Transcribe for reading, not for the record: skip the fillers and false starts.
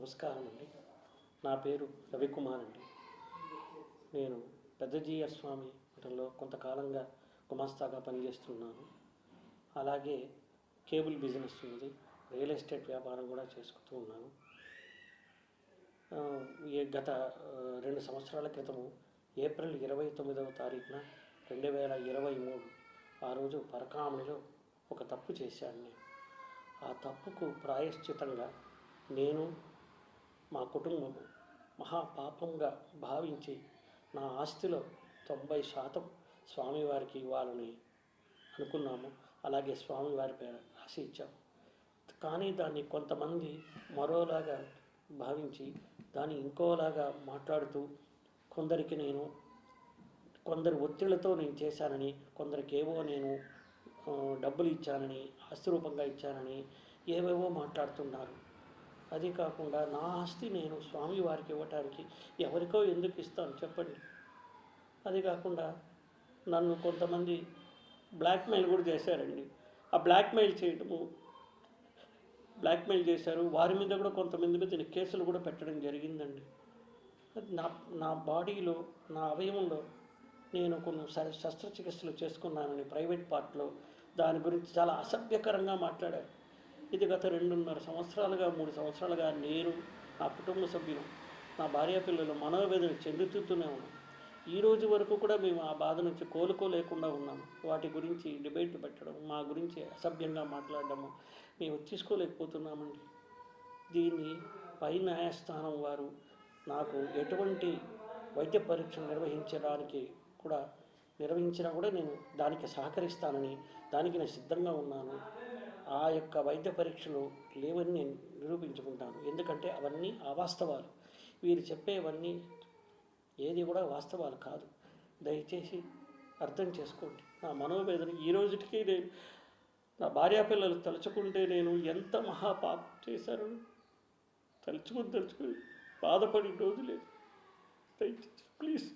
నమస్కారం అండి. నా పేరు రవికుమార్ అండి. నేను పెద్ద జీఆర్ స్వామి మఠంలో కొంతకాలంగా గుమాస్తాగా పనిచేస్తున్నాను. అలాగే కేబుల్ బిజినెస్ ఉంది, రియల్ ఎస్టేట్ వ్యాపారం కూడా చేసుకుంటూ ఉన్నాను. గత 2 సంవత్సరాల క్రితము ఏప్రిల్ 29వ తారీఖున 2023 ఆ రోజు పరకామణిలో ఒక తప్పు చేశాను. ఆ తప్పుకు ప్రాయశ్చితంగా నేను మా కుటుంబం మహాపాపంగా భావించి నా ఆస్తిలో 90% స్వామివారికి ఇవ్వాలని అనుకున్నాము. అలాగే స్వామివారి పేర రాసి ఇచ్చాము. కానీ దాన్ని కొంతమంది మరోలాగా భావించి దాన్ని ఇంకోలాగా మాట్లాడుతూ కొందరి ఒత్తిళ్లతో నేను చేశానని, కొందరికి ఏవో నేను డబ్బులు ఇచ్చానని, ఆస్తి రూపంగా ఇచ్చానని ఏవేవో మాట్లాడుతున్నారు. అది కాకుండా నా ఆస్తి నేను స్వామివారికి ఇవ్వటానికి ఎవరికో ఎందుకు ఇస్తాను చెప్పండి. అది కాకుండా నన్ను కొంతమంది బ్లాక్మెయిల్ కూడా చేశారండి. ఆ బ్లాక్మెయిల్ చేశారు. వారి మీద కూడా కొంతమంది మీద కేసులు కూడా పెట్టడం జరిగిందండి. నా బాడీలో, నా అవయవంలో నేను కొన్ని శస్త్రచికిత్సలు చేసుకున్నానని ప్రైవేట్ పార్ట్లో దాని గురించి చాలా అసభ్యకరంగా మాట్లాడారు. ఇది గత 2.5 సంవత్సరాలుగా 3 సంవత్సరాలుగా నేను, నా కుటుంబ సభ్యులు, నా భార్య పిల్లలు మనోవేదన చెందుతూనే ఉన్నాం. ఈ రోజు వరకు కూడా మేము ఆ బాధ నుంచి కోలుకోలేకుండా ఉన్నాము. వాటి గురించి డిబేట్ పెట్టడం, మా గురించి అసభ్యంగా మాట్లాడడము మేము తీసుకోలేకపోతున్నామండి. దీన్ని పై న్యాయస్థానం వారు నాకు ఎటువంటి వైద్య పరీక్షలు నిర్వహించినా కూడా నేను దానికి సహకరిస్తానని, దానికి నేను సిద్ధంగా ఉన్నాను. ఆ యొక్క వైద్య పరీక్షలు లేవని నేను నిరూపించుకుంటాను. ఎందుకంటే అవన్నీ అవాస్తవాలు. వీరు చెప్పేవన్నీ ఏది కూడా వాస్తవాలు కాదు. దయచేసి అర్థం చేసుకోండి. నా మనోవేదన ఈ రోజుకి నేను, నా భార్యాపిల్లలు తలుచుకుంటే నేను ఎంత మహాపాపం చేశాను తలుచుకుని బాధపడి రోజు లేదు. దయచేసి ప్లీజ్